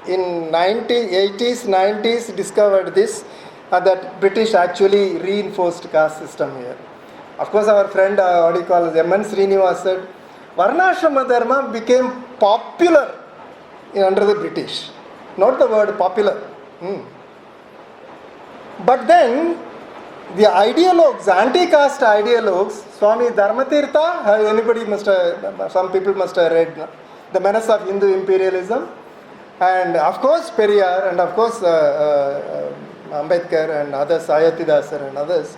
in 80s, 90s discovered this, that British actually reinforced caste system here. Of course, our friend, M.N. Srinivas said, Varnashrama Dharma became popular under the British. Not the word popular. But then, the ideologues, anti-caste ideologues, Swami Dharmatirtha, some people must have read The Menace of Hindu Imperialism, and of course Periyar, and of course Ambedkar and others, Ayatidasar and others.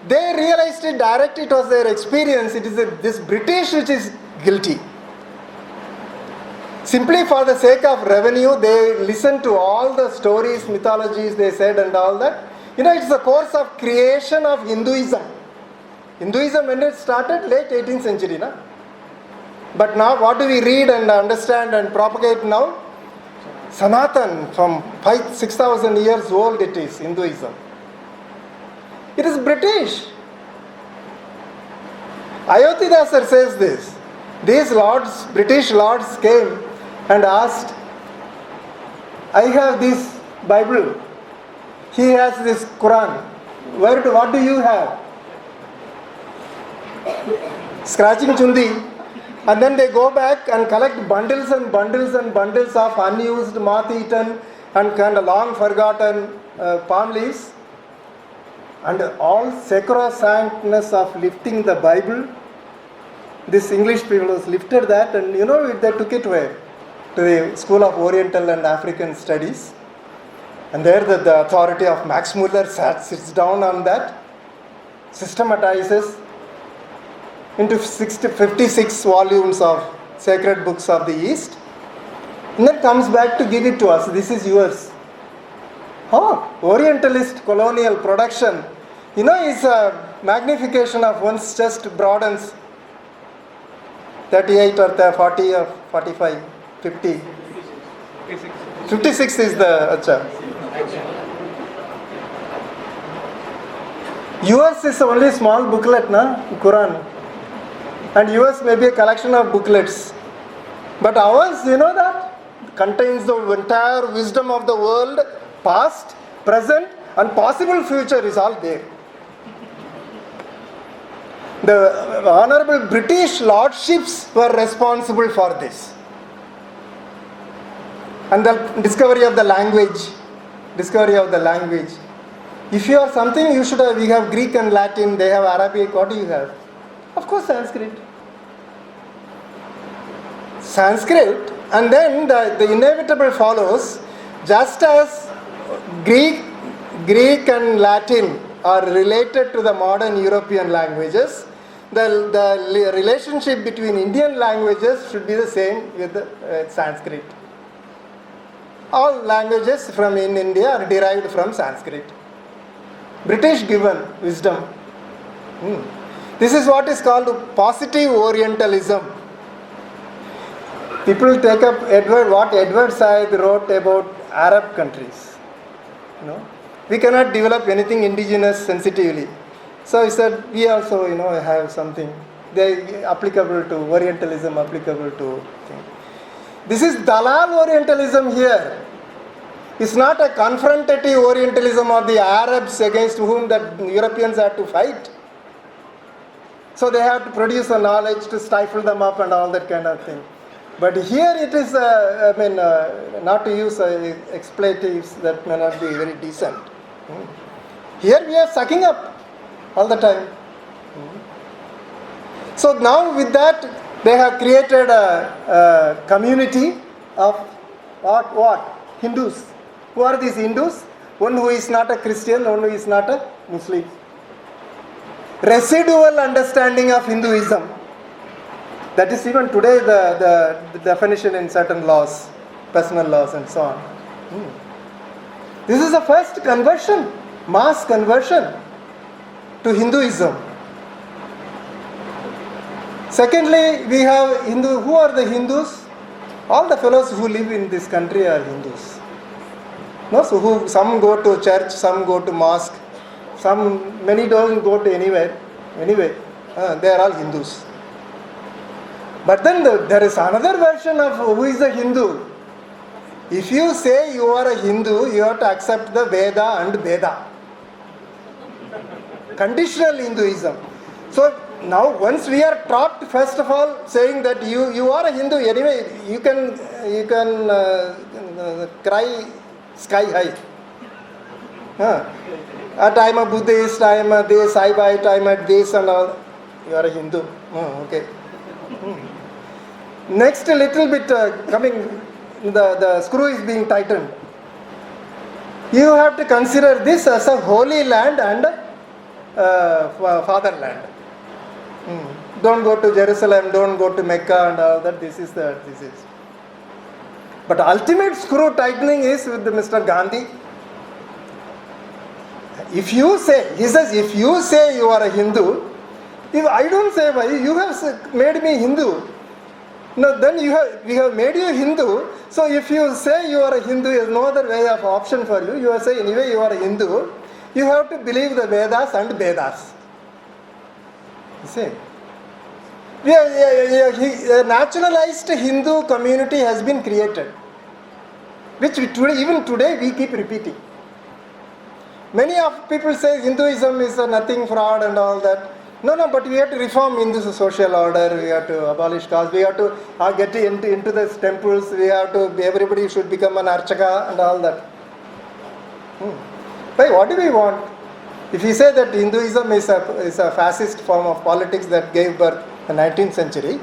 They realized it directly, it was their experience, it is this British which is guilty. Simply for the sake of revenue, they listened to all the stories, mythologies they said and all that. It's the course of creation of Hinduism. Hinduism, when it started, late 18th century. Na? But now what do we read and understand and propagate now? Sanatan, from 6,000 years old it is, Hinduism. It is British. Ayodhidasar says this. These lords, British lords came and asked, I have this Bible. He has this Quran. What do you have? Scratching chundi. And then they go back and collect bundles and bundles and bundles of unused, moth-eaten and kind of long forgotten palm leaves. And all sacrosanctness of lifting the Bible, this English people has lifted that, and they took it where? To the School of Oriental and African Studies. And there the authority of Max Muller sits down on that, systematizes into 56 volumes of sacred books of the East, and then comes back to give it to us. This is yours. Orientalist colonial production, is a magnification of one's chest broadens 38 or 40 or 45, 50. 56 is the yours is only small booklet, Quran. And yours may be a collection of booklets. But ours, that contains the entire wisdom of the world, past, present, and possible future is all there. The honorable British lordships were responsible for this. And the discovery of the language. If you have something, you should have, we have Greek and Latin, they have Arabic, what do you have? Of course, Sanskrit. And then the inevitable follows, just as Greek and Latin are related to the modern European languages, the relationship between Indian languages should be the same with Sanskrit. All languages in India are derived from Sanskrit. British given wisdom. This is what is called positive Orientalism. People take up what Edward Said wrote about Arab countries. We cannot develop anything indigenous sensitively. So he said, we also, have something applicable to Orientalism, applicable to things. This is Dalal Orientalism here. It's not a confrontative Orientalism of the Arabs against whom the Europeans had to fight. So they have to produce a knowledge to stifle them up and all that kind of thing. But here it is, not to use expletives that may not be very decent. Here we are sucking up all the time. So now with that, they have created a community of what? Hindus. Who are these Hindus? One who is not a Christian, one who is not a Muslim. Residual understanding of Hinduism. That is even today the definition in certain laws, personal laws and so on. This is the first conversion, mass conversion to Hinduism. Secondly, we have Hindu. Who are the Hindus? All the fellows who live in this country are Hindus. So some go to church, some go to mosque, many don't go to anywhere. Anyway, they are all Hindus. But then there is another version of who is a Hindu. If you say you are a Hindu, you have to accept the Veda and Veda. Conditional Hinduism. So now once we are taught, first of all, saying that you are a Hindu anyway, you can cry sky high. I am a Buddhist, I am a this, I am a this and all. You are a Hindu. Okay. Next, a little bit coming, the screw is being tightened. You have to consider this as a holy land and fatherland. Don't go to Jerusalem, don't go to Mecca and all that. This is. But ultimate screw tightening is with Mr. Gandhi. If you say, he says, if you say you are a Hindu, if I don't say why, you have made me Hindu. No, then we have made you Hindu. So if you say you are a Hindu, there is no other way of option for you. You are saying anyway you are a Hindu. You have to believe the Vedas and Vedas. You see? A naturalized Hindu community has been created, which even today we keep repeating. Many of people say Hinduism is nothing, fraud and all that. No, but we have to reform Hindu social order, we have to abolish caste, we have to get into the temples, everybody should become an archaka and all that. But what do we want? If we say that Hinduism is a fascist form of politics that gave birth in the 19th century,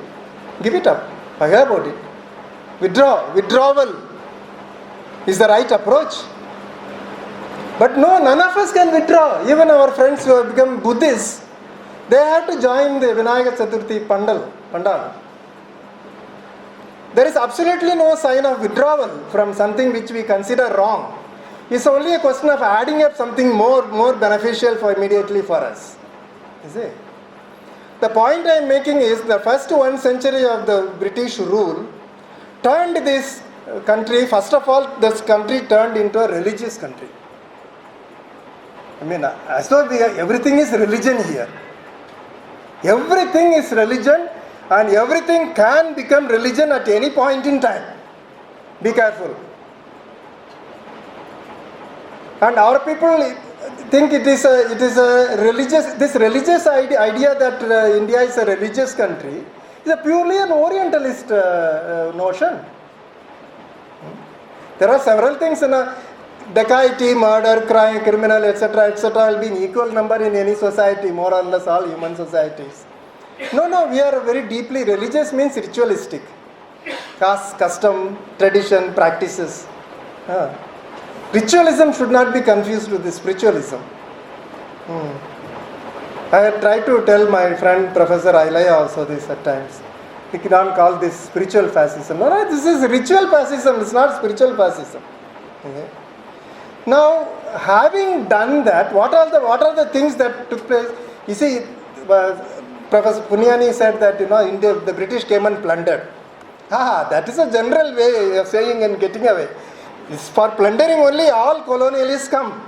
give it up, forget about it. Withdrawal is the right approach. But no, none of us can withdraw. Even our friends who have become Buddhists, they have to join the Vinayaka Chaturthi Pandal. There is absolutely no sign of withdrawal from something which we consider wrong. It's only a question of adding up something more beneficial immediately for us. You see? The point I am making is the first 1 century of the British rule turned this country, first of all, this country turned into a religious country. I mean, as though everything is religion here. Everything is religion, and everything can become religion at any point in time. Be careful. And our people think it is a religious idea that India is a religious country is a purely an Orientalist notion. There are several things in a dacoity, murder, crime, criminal, etc., will be in equal number in any society, more or less all human societies. No, we are very deeply religious, means ritualistic. Caste, custom, tradition, practices. Ritualism should not be confused with spiritualism. I try to tell my friend Professor Ailaya also this at times. He cannot call this spiritual fascism. No, this is ritual fascism, it's not spiritual fascism. Okay. Now, having done that, what are the things that took place? You see, Professor Punyani said that India, the British came and plundered. That is a general way of saying and getting away. It's for plundering only all colonialists come.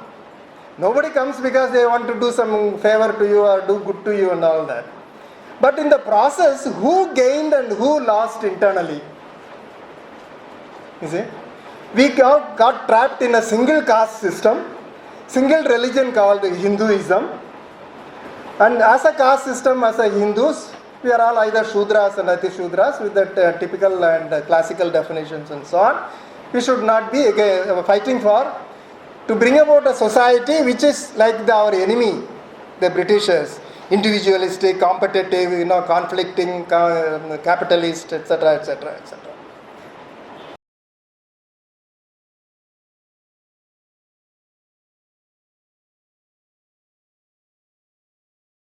Nobody comes because they want to do some favor to you or do good to you and all that. But in the process, who gained and who lost internally? You see? We got trapped in a single caste system, single religion called Hinduism. And as a caste system, as a Hindus, we are all either Shudras and Ati-Shudras with the typical and classical definitions and so on. We should not be fighting to bring about a society which is like our enemy, the Britishers, individualistic, competitive, conflicting, capitalist, etc., etc., etc.